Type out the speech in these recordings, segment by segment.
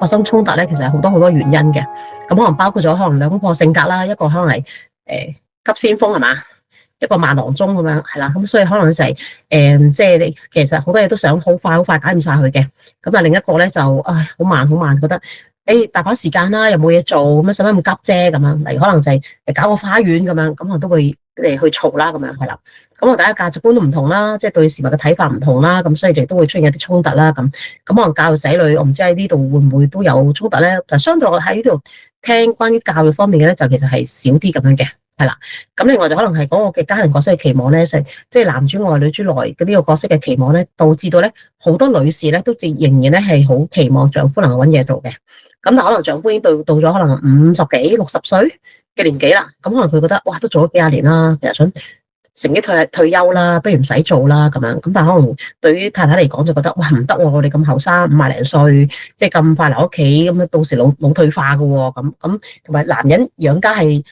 發生衝突咧，其實係好多好多原因嘅。咁可能包括咗可能兩公婆性格啦，一個可能係急先鋒係嘛，一個慢郎中咁樣係啦。咁所以可能就係即係你其實好多嘢都想好快好快解唔晒佢嘅。咁啊另一個咧就好慢好慢，覺得大把時間啦，又冇嘢做，咁樣使乜咁急啫咁樣。例如可能就係搞個花園咁樣，咁我都會去嘈啦咁樣係啦。咁大家價值觀都唔同啦，即係對事物嘅睇法唔同啦，咁所以亦都會出現一啲衝突啦。咁可能教育仔女，我唔知喺呢度會唔會都有衝突咧？但相對我喺呢度聽關於教育方面嘅咧，就其實係少啲咁樣嘅，係啦。咁另外就可能係嗰個嘅家庭角色嘅期望咧，即係男主外女主內嘅呢個角色嘅期望咧，導致到咧好多女士咧都仍然咧係好期望丈夫能夠揾嘢做嘅。咁但可能丈夫已經到咗可能50幾60歲嘅年紀啦，咁可能佢覺得哇都做咗幾廿年啦，其實想乘機退休啦，不如唔使做啦咁樣。咁但係可能對於太太嚟講就覺得哇唔得喎，我哋咁後生50零歲，即係咁快留屋企，咁樣到時老退化㗎喎。咁同埋男人養家係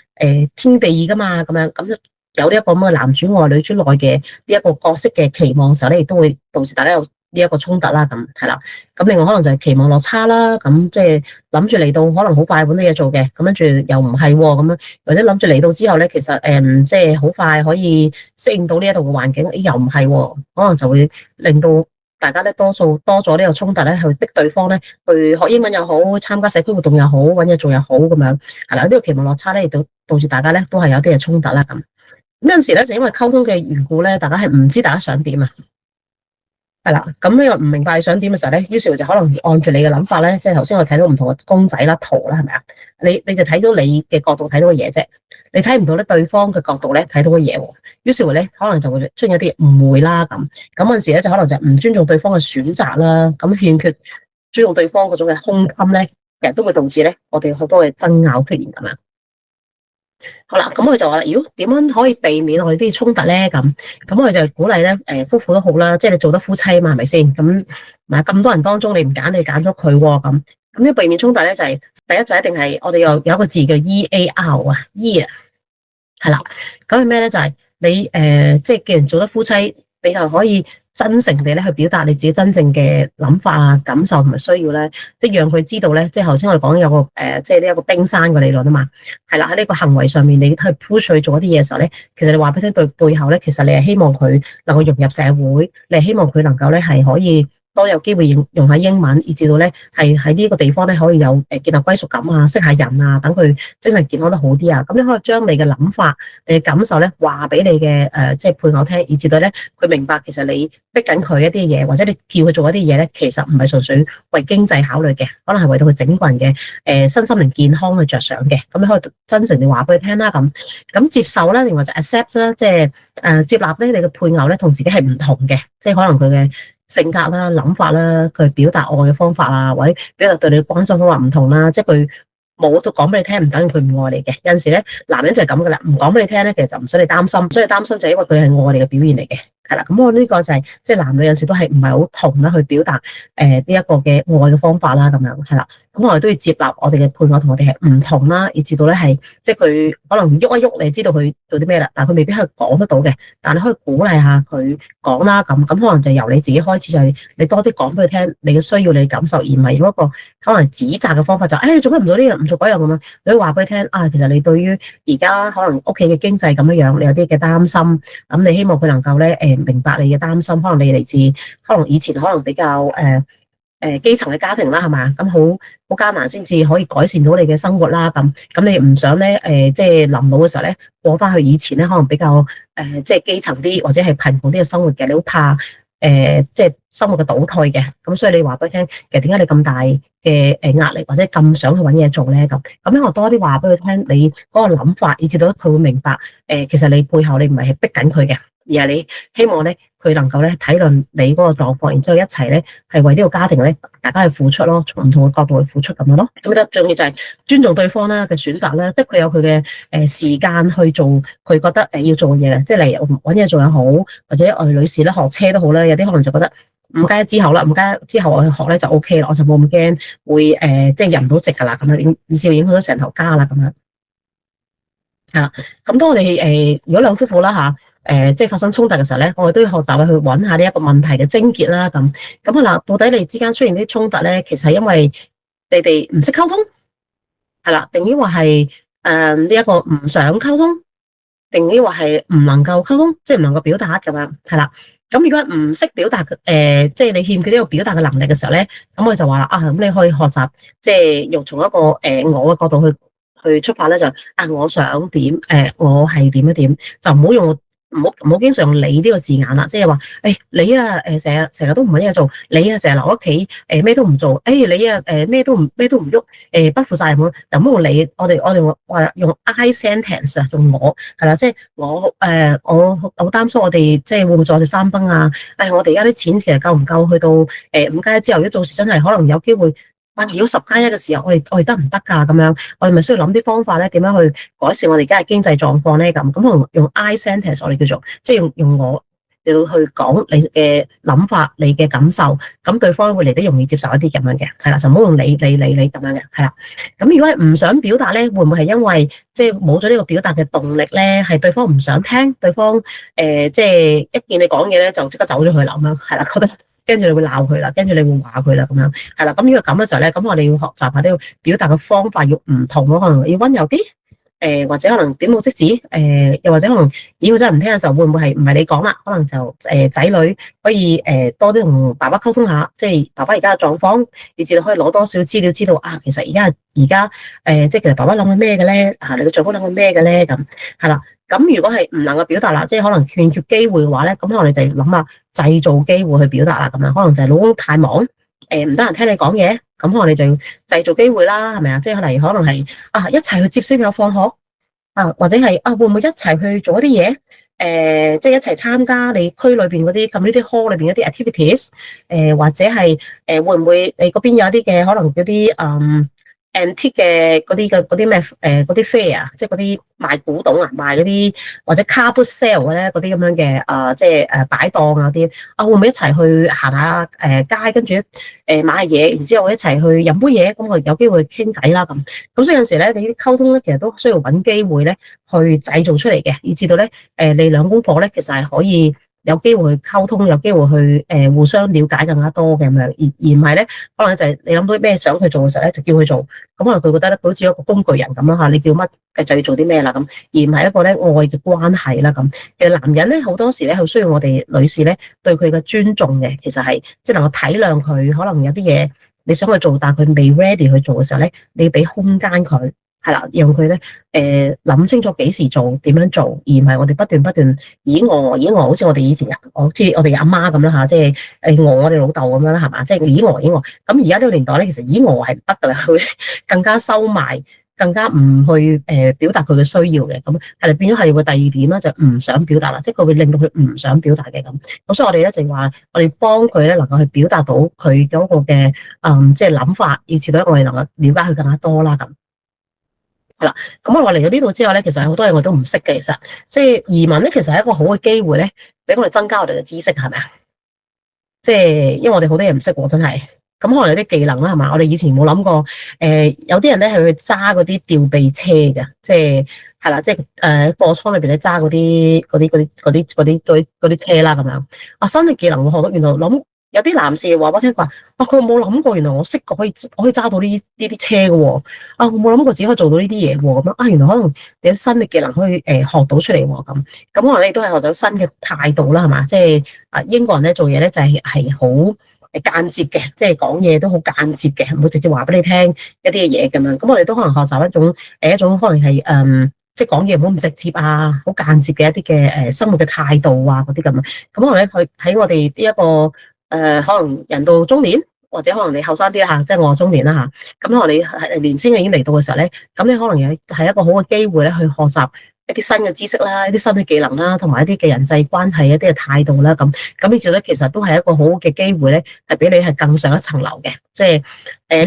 天地義㗎嘛，咁樣咁有呢一個咁嘅男主外女主內嘅呢一個角色嘅期望嘅時候咧，亦都會導致大家有呢一個衝突啦。咁係啦。咁另外可能就係期望落差啦。咁即係諗住嚟到可能好快揾到嘢做嘅，咁跟住又唔係咁樣，或者諗住嚟到之後咧，其實即係好快可以適應到呢一度嘅環境，又唔係，可能就會令到大家咧多咗呢個衝突咧，去逼對方咧去學英文又好，參加社區活動又好，揾嘢做又好咁樣係啦。呢個期望落差咧，亦都導致大家咧都係有啲嘅衝突啦。咁有陣時咧就因為溝通嘅緣故咧，大家係唔知大家想點啊。係啦，咁呢個唔明白你想點嘅時候咧，於是就可能按住你嘅諗法咧，即係頭先我睇到唔同嘅公仔啦、圖啦，係咪啊？你就睇到你嘅角度睇到嘅嘢啫，你睇唔到咧對方嘅角度咧睇到嘅嘢喎。於是乎咧，可能就會出現一啲誤會啦。咁嗰陣時咧，就可能就唔尊重對方嘅選擇啦，咁欠缺尊重對方嗰種嘅胸襟咧，其實都會導致咧我哋好多嘅爭拗出現咁樣。好啦，咁佢就話啦，如果點樣可以避免我哋啲衝突咧？咁我哋就鼓勵咧，夫婦都好啦，即係你做得夫妻嘛，係咪先？咁多人當中，你唔揀，你揀咗佢喎，咁要避免衝突咧，就係第一就一定係我哋有一個字叫 EAR 啊，E 啊，係啦，咁係咩咧？就係你即係既然做得夫妻，你就可以真誠地咧去表達你自己真正嘅諗法啊、感受同埋需要咧，即係讓佢知道咧。即係頭先我哋講有個即係呢一個冰山嘅理論啊嘛，係啦，喺呢個行為上面，你去 push 佢做一啲嘢嘅時候咧，其實你話俾佢聽對背後咧，其實你係希望佢能夠融入社會，你係希望佢能夠咧係可以多有機會用下英文，以至到咧係喺呢個地方咧可以有建立歸屬感啊，識下人啊，等佢精神健康得好啲啊。咁你可以將你嘅諗法、你嘅感受咧話俾你嘅即係配偶聽，以至到咧佢明白其實你逼緊佢一啲嘢，或者你叫佢做一啲嘢咧，其實唔係純粹為經濟考慮嘅，可能係為到佢整個人嘅身心靈健康去着想嘅。咁你可以真誠地話俾佢聽啦。咁接受啦，另外就 accept 啦，即係接納咧你嘅配偶咧同自己係唔同嘅，即係可能佢嘅性格啦、諗法啦，佢表達愛嘅方法啊，或者表達對你嘅關心方法唔同啦，即係佢冇就講俾你聽，唔等於佢唔愛你嘅。有陣時咧，男人就係咁噶啦，唔講俾你聽咧，其實就唔使你擔心，所以擔心就係因為佢係愛你嘅表現嚟嘅。係啦，咁我呢個就係即係男女有陣時都係唔係好同啦，去表達呢一個嘅愛嘅方法啦，咁樣係啦。咁我哋都要接納我哋嘅配偶同我哋係唔同啦，以至到咧係即係佢可能喐一喐，你知道佢做啲咩啦，但係佢未必係講得到嘅，但係你可以鼓勵下佢講啦，咁可能就由你自己開始，就係你多啲講俾佢聽你嘅需要、你嘅感受，而唔係用一個可能指責嘅方法，就你做乜唔做呢樣，唔做嗰樣咁樣。你可以話俾佢聽其實你對於而家可能屋企嘅經濟咁樣樣，你有啲嘅擔心，咁你希望佢能夠咧明白你嘅擔心，可能你嚟自可能以前可能比較基層嘅家庭啦，係嘛？咁好艱難先至可以改善到你嘅生活啦。咁你唔想咧即係臨老嘅時候咧過翻去以前咧可能比較即係基層啲或者係貧窮啲嘅生活嘅，你好怕即係生活嘅倒退嘅。咁所以你話俾佢聽，其實點解你咁大嘅壓力或者咁想去揾嘢做咧？咁咧我多啲話俾佢聽你嗰個諗法，以至到佢會明白其實你背後你唔係逼緊佢嘅，而係你希望咧佢能夠咧體諒你嗰個狀況，然之後一齊咧係為呢個家庭咧大家去付出咯，從唔同嘅角度去付出咁樣咯。咁得重要就係尊重對方啦嘅選擇啦，即係佢有佢嘅時間去做佢覺得要做嘅嘢嘅，即係例如揾嘢做又好，或者我哋女士咧學車都好啦，有啲可能就覺得唔加之後啦，唔加之後我去學咧就 OK 啦，我就冇咁驚會即係入唔到籍噶啦，咁樣以至影響咗成頭家啦咁樣。係啦，咁當我哋如果兩夫婦啦即係發生衝突嘅時候咧，我哋都要學習去揾下呢一個問題嘅症結啦。咁到底你之間出現啲衝突咧，其實係因為你哋唔識溝通，係啦，定抑或係呢一個唔想溝通，定抑或係唔能夠溝通，即係唔能夠表達咁樣，係啦。咁如果唔識表達即係你欠缺呢個表達嘅能力嘅時候咧，咁我就話啦，咁你可以學習，即係用從一個我嘅角度去出發咧，就我想點，我係點一點，就唔好用。唔好經常用你呢個字眼啦，即係話，你啊，成日都唔搵嘢做，你啊成日留屋企，咩都唔做，你啊，咩都唔喐，不負責任咁，又唔好用你，我哋話用 I sentence 啊，用我係啦，即係我好擔心我哋即係會唔會坐食山崩啊？我哋而家啲錢其實夠唔夠去到5+1之後，如果到時真係可能有機會。如果10+1嘅時候，我哋得唔得㗎？咁樣，我哋咪需要諗啲方法咧，點樣去改善我哋而家嘅經濟狀況咧？咁可能用 I sentence 我哋叫做，即係用我嚟到去講你嘅諗法、你嘅感受，咁對方會嚟得容易接受一啲咁樣嘅，係啦，就唔好用你咁樣嘅，係啦。咁如果係唔想表達咧，會唔會係因為即係冇咗呢個表達嘅動力咧？係對方唔想聽，對方即係一見你講嘢咧，就即刻走咗去啦，咁樣係啦，覺得。跟住你會鬧佢啦，跟住你會話佢啦，咁樣係啦。咁如果咁嘅時候咧，咁我哋要學習下呢個表達嘅方法要唔同咯，可能要溫柔啲，或者可能點到即止，又或者可能佢真係唔聽嘅時候，會唔會係唔係你講啦？可能就仔女可以多啲同爸爸溝通下，即係爸爸而家嘅狀況，以至可以攞多少資料，知道其實而家即係其實爸爸諗緊咩嘅咧？你嘅丈夫諗緊咩嘅咧？咁係啦。咁如果係唔能夠表達啦，即係可能欠缺機會嘅話咧，咁我哋就諗下製造機會去表達啦，咁樣可能就係老公太忙，唔得閒聽你講嘢，咁我哋就要製造機會啦，係咪啊？即係例如可能係一齊去接小朋友放學，或者係會唔會一齊去做一啲嘢？即係一齊參加你區裏邊嗰啲community hall裏邊一啲 activities，或者係會唔會你嗰邊有一啲嘅可能嗰啲antique 嘅嗰啲咩嗰啲 fair，即係嗰啲賣古董賣嗰啲或者 car boot sale 嘅咧嗰啲咁樣嘅即係擺檔啊啲會唔會一齊去行下街，跟住買下嘢，然之後一齊去飲杯嘢，咁我有機會傾偈啦咁。咁所以有陣時咧，你啲溝通咧，其實都需要揾機會咧去製造出嚟嘅，以至到咧你兩公婆咧其實係可以。有機會去溝通，有機會去互相了解更加多嘅咁樣，而唔係咧，可能就係你諗到咩想去做嘅時候咧，就叫佢做，咁可能佢覺得咧，好似一個工具人咁啦嚇，你叫乜就要做啲咩啦咁，而唔係一個咧愛嘅關係啦咁。其實男人咧好多時咧，好需要我哋女士咧對佢嘅尊重嘅，其實係即係能夠體諒佢，可能有啲嘢你想去做，但係佢未 ready 去做嘅時候咧，你要俾空間佢。係啦，讓佢咧諗清楚幾時做，點樣做，而唔係我哋不斷以我，好似我哋以前我知我哋阿媽咁啦嚇，即係我哋老豆咁樣啦，係嘛？即係以我。咁而家呢個年代咧，其實以我係唔得噶啦，佢更加收埋，更加唔去表達佢嘅需要嘅，咁係變咗係會第二點啦，就唔想表達啦，即係佢會令到佢唔想表達嘅咁。咁所以我哋咧就話，我哋幫佢咧能夠去表達到佢嗰個嘅即係諗法，以至到我哋能夠了解佢更加多啦咁。係啦，咁我嚟到呢度之後咧，其實有好多嘢我都唔識嘅。其實即係移民咧，其實係一個好嘅機會咧，俾我哋增加我哋嘅知識，係咪啊？即係因為我哋好多嘢唔識喎，真係。咁可能有啲技能啦，係嘛？我哋以前冇諗過，有啲人咧係去揸嗰啲吊臂車嘅，即係啦，即係貨倉裏邊咧揸嗰啲車啦，咁樣。新嘅技能我學到，原來諗。有啲男士話我聽話，佢冇諗過，原來我識過可以揸到呢啲車嘅喎，我冇諗過自己可以做到呢啲嘢喎，咁樣原來可能有新嘅技能可以學到出嚟喎，咁可能你都係學到新嘅態度啦，係嘛？即係英國人咧做嘢咧就係好間接嘅，即係講嘢都好間接嘅，唔會直接話俾你聽一啲嘅嘢咁樣。咁我哋都可能學習一種可能係即係講嘢唔好咁直接啊，好間接嘅一啲嘅生活嘅態度啊嗰啲咁樣。咁可能咧佢喺我哋呢一個。可能人到中年，或者可能你後生啲啦吓，即係我中年啦吓，咁可能你係年青人已經嚟到嘅時候咧，咁你可能係一個好嘅機會咧，去學習一啲新嘅知識啦，一啲新嘅技能啦，同埋一啲嘅人際關係一啲嘅態度啦，咁以至咧，其實都係一個好嘅機會咧，係俾你係更上一層樓嘅，即係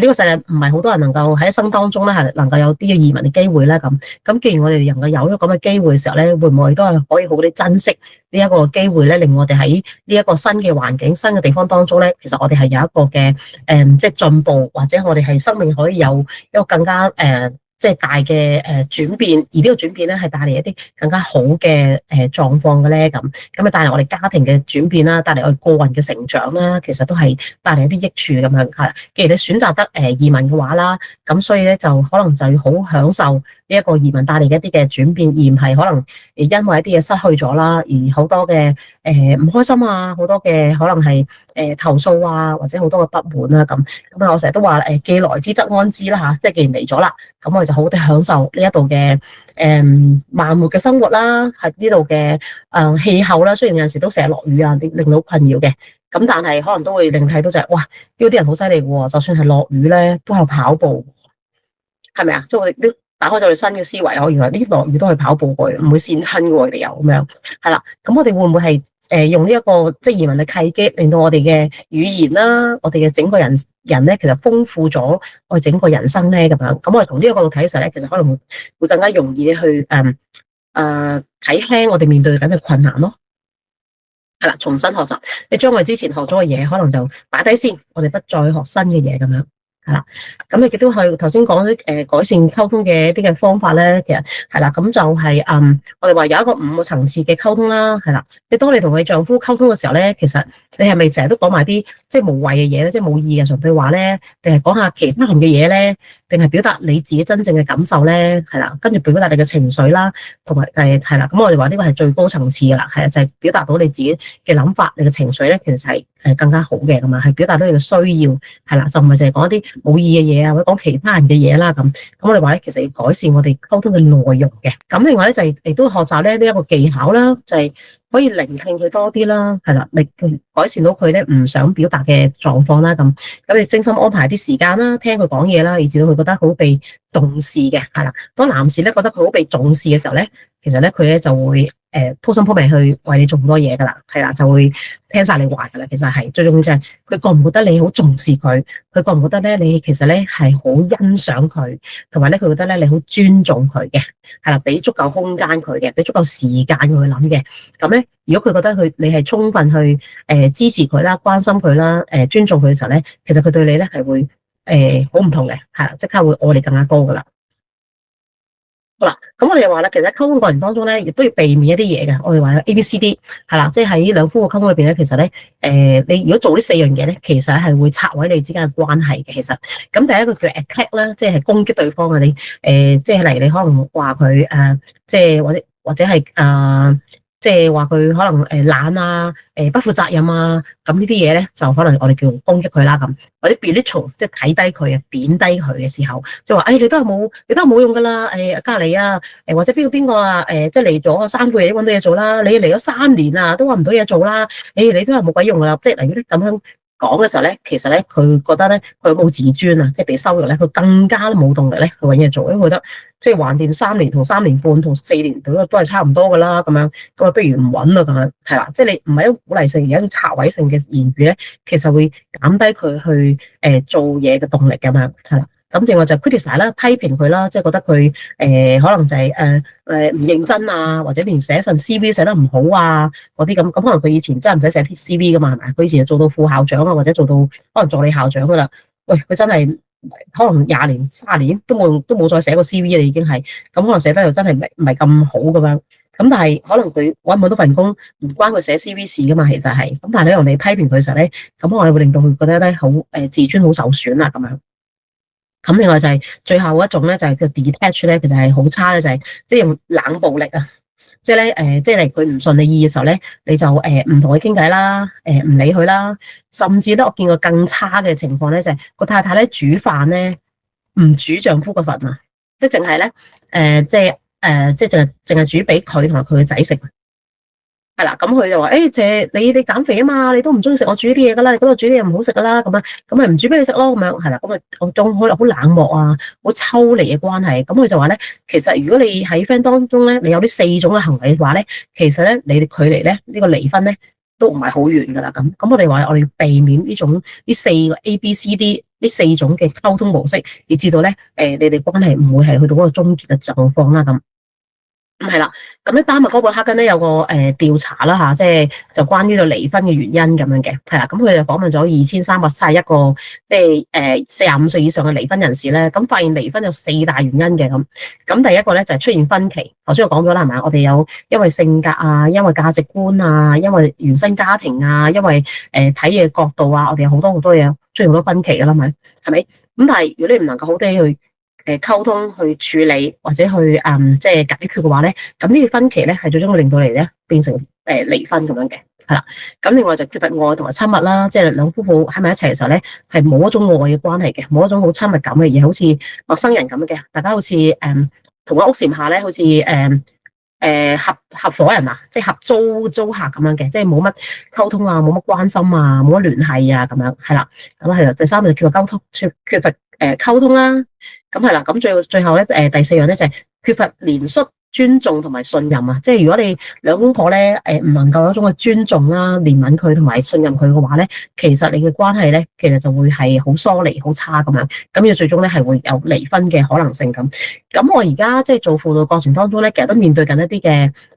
呢個世界唔係好多人能夠喺一生當中咧係能夠有啲嘅移民嘅機會咧，咁既然我哋能夠有咗咁嘅機會嘅時候咧，會唔會都係可以好啲珍惜呢一個機會咧，令我哋喺呢一個新嘅環境、新嘅地方當中咧，其實我哋係有一個嘅即係進步，或者我哋係生命可以有一個更加即係大嘅轉變，而呢個轉變咧係帶嚟一啲更加好嘅狀況嘅咧？咁啊帶嚟我哋家庭嘅轉變啦，帶嚟我哋個人嘅成長啦，其實都係帶嚟一啲益處咁樣係。既然你選擇得移民嘅話啦，咁所以咧就可能就要好享受呢一個移民帶嚟嘅一啲嘅轉變，而唔係可能因為一啲嘢失去咗啦，而好多嘅唔開心啊，好多嘅可能係投訴啊，或者好多嘅不滿啦咁。咁啊，我成日都話既來之則安之啦嚇，即係既然嚟咗啦，咁我哋就好好地享受呢一度嘅慢活嘅生活啦，喺呢度嘅氣候啦。雖然有陣時都成日落雨啊，令到困擾嘅，咁但係可能都會令睇到就係哇，呢啲人好犀利喎，就算係落雨咧都係跑步，係咪啊？即係我哋都打開咗佢新嘅思維，我原來呢啲落雨都係跑步過，唔會跣親嘅喎，我哋又咁樣係啦。咁我哋會唔會係用呢一個即係移民嘅契機，令到我哋嘅語言啦，我哋嘅整個人咧，其實豐富咗我哋整個人生咧咁樣。咁我哋從呢個角度睇嘅時候咧，其實可能會更加容易去睇輕我哋面對緊嘅困難咯。係啦，重新學習，你將我哋之前學咗嘅嘢，可能就擺低先，我哋不再學新嘅嘢咁樣。係啦，咁你亦都係頭先講啲改善溝通嘅一啲嘅方法咧，其實係啦，咁就係我哋話有一個5個層次嘅溝通啦，係啦，你當你同你丈夫溝通嘅時候咧，其實你係咪成日都講埋啲即係無謂嘅嘢咧，即係冇意義嘅純對話咧，定係講下其他人嘅嘢咧，定係表達你自己真正嘅感受咧？係啦，跟住表達你嘅情緒啦，同埋係啦，咁我哋話呢個係最高層次嘅啦，係啊，就係表達到你自己嘅諗法，你嘅情緒咧，其實就係更加好嘅咁啊，係表達到你嘅需要，係啦，就唔係淨係講一啲冇意義嘅嘢啊，或者講其他人嘅嘢啦咁。咁我哋話咧，其實要改善我哋溝通嘅內容嘅。咁另外咧就係亦都學習咧呢一個技巧啦，就係可以聆聽佢多啲啦，係啦，改善到佢咧唔想表達嘅狀況啦咁。咁你精心安排啲時間啦，聽佢講嘢啦，以至到佢覺得好被重視嘅，係啦。當男士咧覺得佢好被重視嘅時候咧，其實咧佢咧就會鋪心鋪命去為你做好多嘢噶啦，係啦，就會聽晒你話噶啦。其實係最重要就係佢覺唔覺得你好重視佢，佢覺唔覺得咧你其實咧係好欣賞佢，同埋咧佢覺得咧你好尊重佢嘅，係啦，俾足夠空間佢嘅，俾足夠時間佢去諗嘅。咁咧，如果佢覺得你係充分去支持佢啦、關心佢啦、尊重佢嘅時候咧，其實佢對你咧係會好唔同嘅，係啦，即刻會愛你更加多噶啦。好啦，咁我哋又話啦，其實溝通過程當中咧，亦都要避免一啲嘢嘅。我哋話有 A、B、C、D 係啦，即係喺兩夫嘅溝通裏邊咧，其實咧，你如果做呢4樣嘢咧，其實係會拆毀你之間嘅關係嘅。其實，咁第一個叫 attack 啦，即係攻擊對方嘅你，即係例如你可能話佢即係或者係即係話佢可能懶啊，不負責任啊，咁呢啲嘢咧就可能我哋叫攻擊佢啦咁，或者 belittle 即係睇低佢啊，貶低佢嘅時候，即係話你都係冇用噶啦，隔籬啊，或者邊個啊，即係嚟咗3個月都搵到嘢做啦，你嚟咗3年啊都搵唔到嘢做啦，你都係冇鬼用噶啦，即係例如啲咁樣講嘅時候咧，其實咧佢覺得咧佢冇自尊啊，即係被羞辱咧，佢更加冇動力咧去搵嘢做，因為覺得即係橫掂3年同3年半同4年都係差唔多噶啦，咁樣咁啊，不如唔搵啦咁樣，係啦，即係你唔係一種鼓勵性而係一種拆毀性嘅言語咧，其實會減低佢去做嘢嘅動力咁樣，係啦。咁另外就 criticize 啦，批評佢啦，即係覺得佢可能就係唔認真啊，或者連寫份 CV 寫得唔好啊嗰啲咁，可能佢以前真係唔使寫 CV 噶嘛，係咪？佢以前就做到副校長啊，或者做到可能助理校長噶啦。喂，佢真係可能20年、30年都冇再寫過 CV 啦，已經係咁，可能寫得又真係唔係咁好咁樣。咁但係可能佢搵唔到份工，唔關佢寫 CV 事噶嘛，其實係。咁但係你用你批評佢嘅時候咧，咁我哋會令到佢覺得咧好自尊好受損啦咁樣。咁另外就係最後一種咧，就係叫 detach 咧，其實係好差嘅，就係即係用冷暴力啊，即係咧即係佢唔順你意嘅時候咧，你就唔同佢傾偈啦，唔理佢啦，甚至咧我見過更差嘅情況咧，就係個太太咧煮飯咧唔煮丈夫嘅份啊，即係淨係咧即係淨係煮俾佢同埋佢嘅仔食。係啦，咁佢就話誒，你減肥啊嘛，你都唔中意食我煮啲嘢噶啦，你嗰度煮啲嘢唔好食噶啦，咁咪唔煮俾你食咯，咁樣係啦，咁啊我仲可能好冷漠啊，好抽離嘅關係，咁佢就話咧，其實如果你喺 friend 當中咧，你有呢4種嘅行為嘅話咧，其實咧你哋距離咧呢個離婚咧都唔係好遠噶啦，咁我哋話我哋要避免呢4個 A、B、C、D 呢4種嘅溝通模式，以至到咧你哋關係唔會係去到嗰個終結嘅狀況啦咁。咁係啦，咁咧丹麥哥本哈根咧有個調查啦嚇，即係就關於個離婚嘅原因咁樣嘅，係啦，咁佢哋訪問咗2331個即係45歲以上嘅離婚人士咧，咁發現離婚有4大原因嘅咁，咁第一個咧就係出現分歧，頭先我講咗啦係咪？我哋有因為性格啊，因為價值觀啊，因為原生家庭啊，因為睇嘢角度啊，我哋有好多好多嘢出現好多分歧噶啦，咪係咪？咁但係如果你唔能夠好地去溝通去處理或者去即係解決嘅話咧，咁呢個分歧咧係最終會令到你咧變成離婚咁樣嘅，係啦。咁另外就缺乏愛同埋親密啦，即係兩夫婦喺埋一齊嘅時候咧，係冇一種愛嘅關係嘅，冇一種好親密感嘅，而好似陌生人咁嘅，大家好似同個屋檐下咧，好似合夥人啊，即係合租客咁樣嘅，即係冇乜溝通啊，冇乜關心啊，冇乜聯繫啊，咁樣係啦。咁係啦，第三就缺乏溝通，缺乏溝通啦。咁係啦，咁最後咧第四樣咧就係缺乏憐恤、尊重同埋信任啊。即係如果你兩公婆咧唔能夠有一種嘅尊重啦、憐憫佢同埋信任佢嘅話咧，其實你嘅關係咧其實就會係好疏離、好差咁樣。咁要最終咧係會有離婚嘅可能性咁。咁我而家即係做輔導過程當中咧，其實都面對緊一啲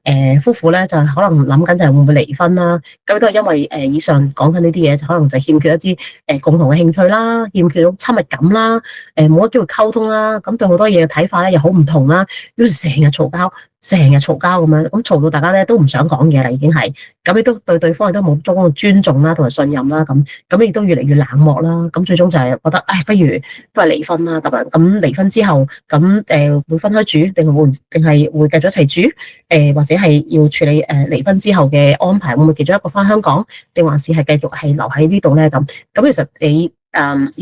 嘅夫婦咧，就可能諗緊就係會唔會離婚啦。咁都係因為以上講緊呢啲嘢，就可能就欠缺一啲共同嘅興趣啦，欠缺咗親密感啦，冇乜機會溝通啦，咁對好多嘢嘅睇法咧又好唔同啦，於是成日嘈交。成日嘈交咁樣，咁嘈到大家咧都唔想講嘢啦，已經係咁，亦都對對方亦都冇足夠嘅尊重啦，同埋信任啦，咁亦都越嚟越冷漠啦，咁最終就係覺得，不如都係離婚啦咁樣。咁離婚之後，咁會分開住，定係會繼續一齊住？或者係要處理離婚之後嘅安排，會唔會其中一個翻香港，定還是係繼續係留喺呢度咧？咁其實你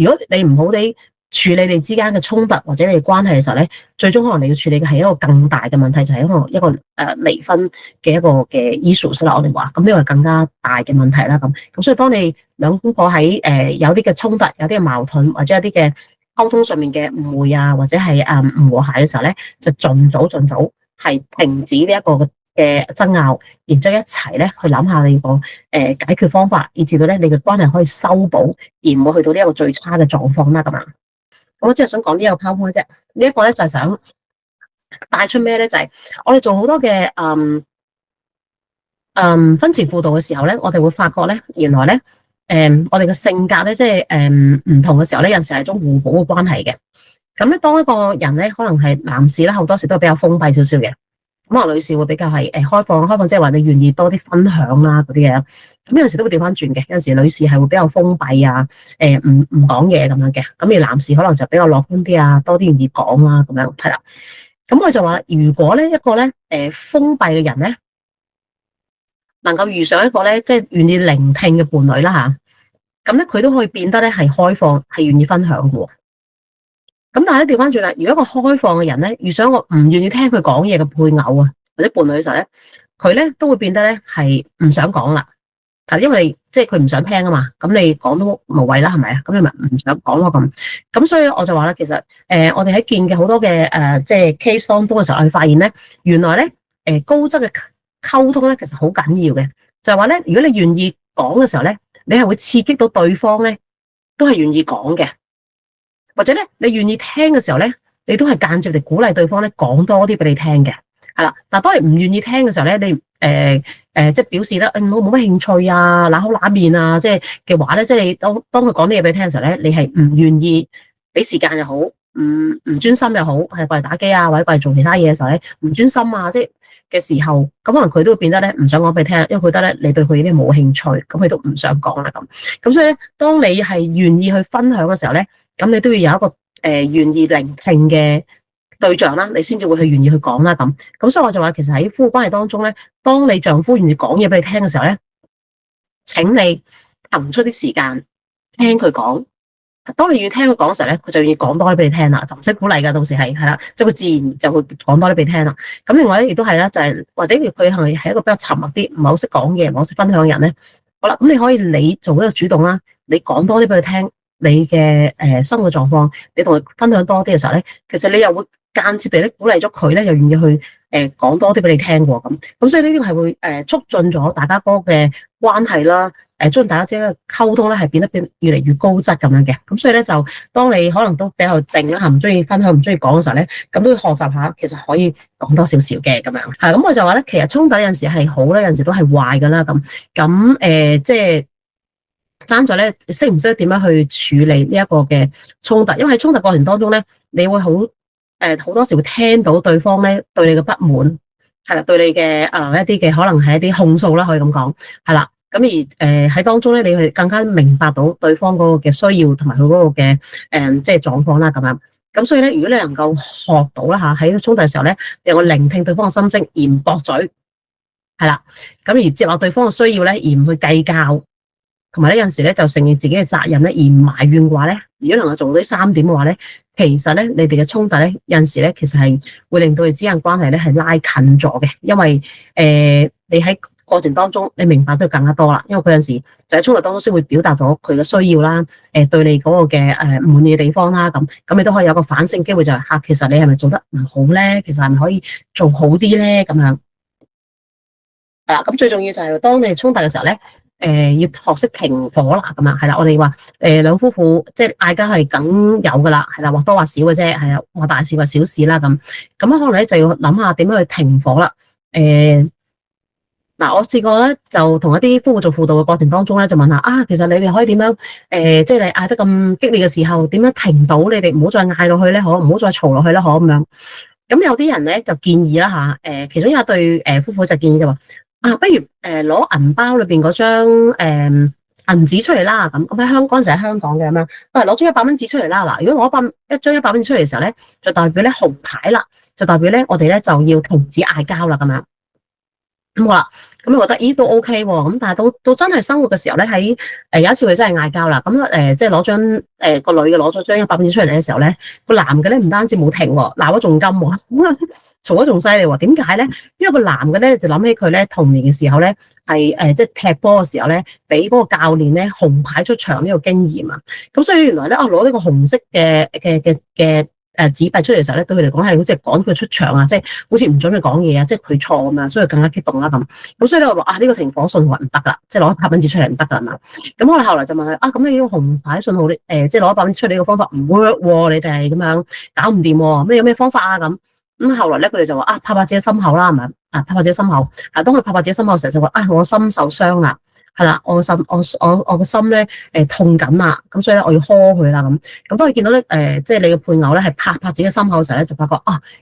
如果你唔好地處理你之間嘅衝突或者你嘅關係嘅時候咧，最終可能你要處理嘅係一個更大嘅問題，就係一個離婚嘅一個嘅 issue 啦。我哋話咁呢個係更加大嘅問題啦。咁所以當你兩公婆喺有啲嘅衝突、有啲嘅矛盾或者有啲嘅溝通上面嘅誤會啊，或者係唔和諧嘅時候咧，就盡早係停止呢一個嘅爭拗，然之後一齊咧去諗下你個解決方法，以至到咧你嘅關係可以修補，而唔會去到呢一個最差嘅狀況啦。咁啊〜我即係想講呢一個 PowerPoint啫，呢一個咧就係想帶出咩咧？就係我哋做好多嘅婚前輔導嘅時候咧，我哋會發覺咧，原來咧我哋嘅性格咧，即係唔同嘅時候咧，有陣時係一種互補嘅關係嘅。咁咧，當一個人咧，可能係男士咧，好多時都係比較封閉少少嘅。咁啊，女士會比較係開放，即係話你願意多啲分享啦嗰啲嘢。咁有陣時都會調翻轉嘅，有陣時女士係會比較封閉啊，唔講嘢咁樣嘅。咁而男士可能就比較樂觀啲啊，多啲願意講啦咁樣，係啦。咁我就話，如果咧一個咧封閉嘅人咧，能夠遇上一個咧即係願意聆聽嘅伴侶啦吓，咁咧佢都可以變得咧係開放，係願意分享嘅。咁但係咧調翻轉啦，如果一個開放嘅人咧遇上一個唔願意聽佢講嘢嘅配偶啊或者伴侶嘅時候咧，佢咧都會變得咧係唔想講啦。因為即係佢唔想聽啊嘛，咁你講都無謂啦，係咪啊？咁你咪唔想講咯咁所以我就話咧，其實我哋喺見嘅好多嘅即係 case 當中嘅時候，我哋發現咧，原來咧高質嘅溝通咧，其實好緊要嘅，就係話咧，如果你願意講嘅時候咧，你係會刺激到對方咧，都係願意講嘅。或者咧，你願意聽嘅時候咧，你都係間接地鼓勵對方咧講多啲俾你聽嘅，係啦。嗱，當你唔願意聽嘅時候咧，你即係表示得我冇乜興趣啊，揦口揦面啊，即係嘅話咧，即係你當佢講啲嘢俾你聽嘅時候咧，你係唔願意俾時間又好，唔專心又好，係過嚟打機啊，或者過嚟做其他嘢嘅時候咧，唔專心啊，即係嘅時候，咁可能佢都會變得咧唔想講俾你聽，因為佢覺得咧你對佢啲冇興趣，咁佢都唔想講啦咁所以咧，當你係願意去分享嘅時候咧，咁你都要有一個願意聆聽嘅對象啦，你先至會去願意去講啦咁所以我就話，其實喺夫婦關係當中咧，當你丈夫願意講嘢俾你聽嘅時候咧，請你騰出啲時間聽佢講。當你願意聽佢講嘅時候咧，佢就願意講多啲俾你聽啦，就唔使鼓勵噶，到時係啦，即係佢自然就會講多啲俾你聽啦。咁另外咧，亦都係咧，就係或者佢係一個比較沉默啲，唔係好識講嘢，唔係好識分享嘅人咧。好啦，咁你可以你做一個主動啦，你講多啲俾佢聽。你嘅生活狀況，你同佢分享多啲嘅時候咧，其實你又會間接地咧鼓勵咗佢咧，又願意去講多啲俾你聽喎咁所以呢啲係會促進咗大家嗰個嘅關係啦，將大家之間嘅溝通咧係變越嚟越高質咁樣嘅。咁所以咧就當你可能都比較靜啦，唔中意分享、唔中意講嘅時候咧，咁都要學習下，其實可以講多少少嘅咁樣。係咁我就話咧，其實衝突有陣時係好咧，有陣時都係壞噶啦。咁即係爭在咧識唔識得點樣去處理呢一個嘅衝突，因為喺衝突過程當中咧，你會好多時會聽到對方咧對你嘅不滿。係啦，對你嘅一啲嘅可能係一啲控訴啦，可以咁講，係啦。咁而喺當中咧，你去更加明白到對方嗰個嘅需要同埋佢嗰個嘅即係狀況啦，咁樣。咁所以咧，如果你能夠學到啦嚇，喺衝突嘅時候咧，能夠聆聽對方嘅心聲，而唔駁嘴，係啦。咁而接納對方嘅需要咧，而唔去計較，同埋呢有陣時咧就承認自己嘅責任咧，而唔埋怨嘅話咧，如果能夠做到呢三點嘅話咧，其實咧你哋嘅衝突咧有陣時咧其實係會令到你之間關係咧係拉近咗嘅，因為你喺過程當中你明白得更加多啦，因為佢有陣時就喺衝突當中先會表達咗佢嘅需要啦，對你嗰個嘅唔滿意嘅地方啦，咁你都可以有個反省機會就係嚇，其實你係咪做得唔好咧？其實係咪可以做好啲咧？咁樣係啦，咁最重要就係當你衝突嘅時候咧。要學識平火啦，咁樣係啦。我哋話兩夫婦即係嗌交係梗有噶啦，係啦，或多或少嘅啫，係啊，或大事或小事啦，咁可能咧就要諗下點樣去停火啦。嗱，我試過咧就同一啲夫婦做輔導嘅過程當中咧，就問下其實你哋可以點樣即係你嗌得咁激烈嘅時候，點樣停到你哋唔好再嗌落去咧？可唔好再嘈落去咧？可咁樣。咁有啲人咧就建議啦嚇，其中有一對夫婦就建議就話。不如攞銀包裏邊嗰張銀紙出嚟啦，咁喺香港就喺香港嘅咁樣，攞張100蚊紙出嚟啦。嗱，如果攞一張100蚊紙出嚟嘅時候咧，就代表咧紅牌啦，就代表咧我哋咧就要停止嗌交啦，咁樣。咁好啦，咁我覺得咦都 OK 喎，咁但係到真係生活嘅時候咧，喺有一次佢真係嗌交啦，咁即係攞張個女嘅攞咗張100蚊紙出嚟嘅時候咧，個男嘅咧唔單止冇停喎，鬧得仲甘喎。嘈得仲犀利喎？點解咧？因為個男嘅咧就諗起佢咧童年嘅時候咧係即係踢波嘅時候咧，俾嗰個教練咧紅牌出場呢個經驗啊。咁所以原來咧攞呢個紅色嘅紙幣出嚟嘅時候咧，對佢嚟講係好似趕佢出場啊，即係好似唔準佢講嘢啊，即係佢錯啊嘛，所以更加激動啦咁。咁所以咧我話呢個停火信號唔得噶，即係攞100蚊紙出嚟唔得噶嘛。咁我哋後來就問佢咁你呢個紅牌信號即係攞100蚊出嚟呢個方法唔 work 喎，你哋咁樣搞唔掂喎，咩有咩方法啊咁？咁後來咧，佢哋就話拍拍自己心口啦，係咪拍拍自己心口。當佢拍拍自己心口嘅時候，就話我心受傷啦，係啦，我個心咧痛緊啦，咁所以咧我要呵佢啦咁。咁當你見到咧即係你嘅配偶咧係拍拍自己心口嘅時候咧，就發覺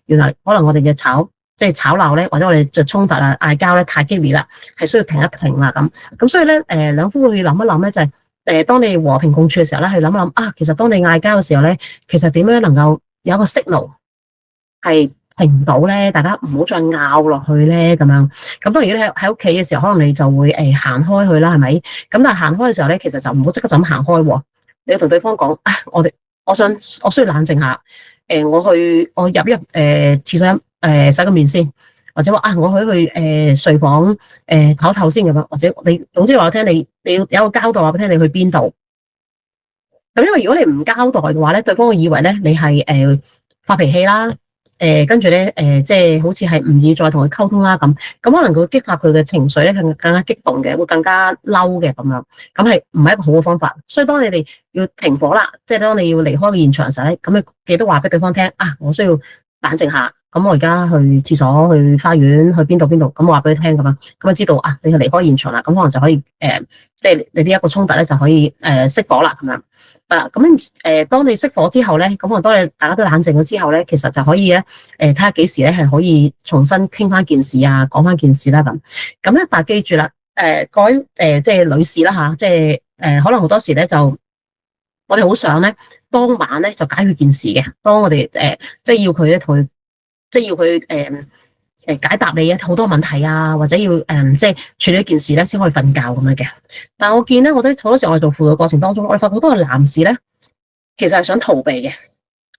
原來可能我哋嘅即係吵鬧咧，或者我哋就衝突啊嗌交咧太激烈啦，係需要停一停啦咁。咁所以咧兩夫婦去諗一諗咧，就係當你和平共處嘅時候咧，去諗一諗其實當你嗌交嘅時候咧，其實點樣能夠有一個 signal 係停唔到咧，大家唔好再拗落去咧，咁樣。咁當然如果你喺屋企嘅時候，可能你就會行開去啦，係咪？咁但係行開嘅時候咧，其實就唔好即刻就咁行開喎。你要同對方講，我需要冷靜下。我入廁所洗個面先，或者話我去睡房唞唞先咁樣，或者你總之話我聽你要有個交代話俾聽你去邊度。咁因為如果你唔交代嘅話咧，對方會以為咧你係發脾氣啦。跟住咧，即係好似係唔易再同佢溝通啦咁可能佢會激發佢嘅情緒咧，更加激動嘅，會更加嬲嘅咁樣，咁係唔係一個好嘅方法？所以當你哋要停火啦，即係當你要離開個現場嘅時候咧，咁你記得話俾對方聽我需要冷靜下，咁我而家去廁所、去花園、去邊度，咁我話俾佢聽咁樣，咁知道你係離開現場啦，咁可能就可以即係你呢一個衝突咧就可以熄火啦咁樣。咁當你熄火之後咧，咁當你大家都冷靜咗之後咧，其實就可以咧，睇下幾時咧係可以重新傾翻件事啊，講翻件事啦咁。咁咧，但係記住啦，各位即係女士啦吓，即係可能好多時咧就我哋好想咧當晚咧就解決件事嘅，當我哋即係要佢咧同佢，即係要佢解答你好多問題啊，或者要即係處理一件事咧，先可以瞓覺咁樣嘅。但係我見咧，我覺得好多時我哋做輔導過程當中，我哋發覺好多嘅男士咧，其實係想逃避嘅，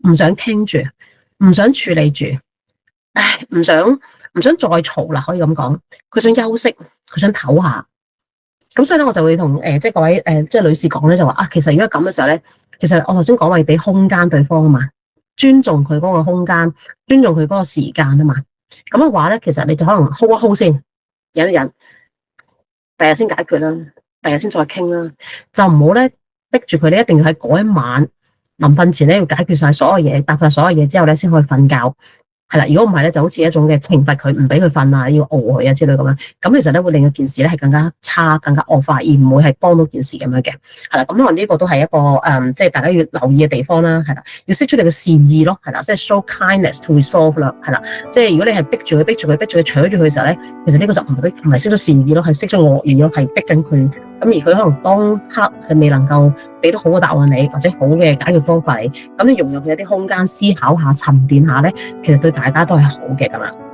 唔想傾住，唔想處理住，唔想再嘈啦，可以咁講。佢想休息，佢想唞下。咁所以咧，我就會同即係各位即係女士講咧，就話其實如果咁嘅時候咧，其實我頭先講話要俾空間對方啊嘛，尊重佢嗰個空間，尊重佢嗰個時間啊嘛。咁嘅話咧，其實你就可能 hold 一 hold 先，忍一忍，第日先解決啦。第日先再傾啦，就唔好咧逼住佢咧，一定要喺嗰一晚臨瞓前咧要解決晒所有嘢，答晒所有嘢之後咧先可以瞓覺。係啦，如果唔係咧，就好似一種嘅懲罰佢，唔俾佢瞓啊，要餓佢啊之類咁樣。咁其實咧會令到件事咧係更加差、更加惡化，而唔會係幫到件事咁樣嘅。係啦，咁可能呢個都係一個即係大家要留意嘅地方啦。係啦，要釋出你嘅善意咯。係啦，即係 show kindness to resolve 啦。係啦，即係如果你係逼住佢、逼住佢、逼住佢、搶住佢嘅時候咧，其實呢個就唔係釋出善意咯，係釋出惡意咯，係逼緊佢。咁而佢可能當刻係未能夠俾到好嘅答案你，或者好嘅解決方法你，咁你融入佢一啲空間思考下、沉澱下咧，其實對大家都係好嘅咁樣。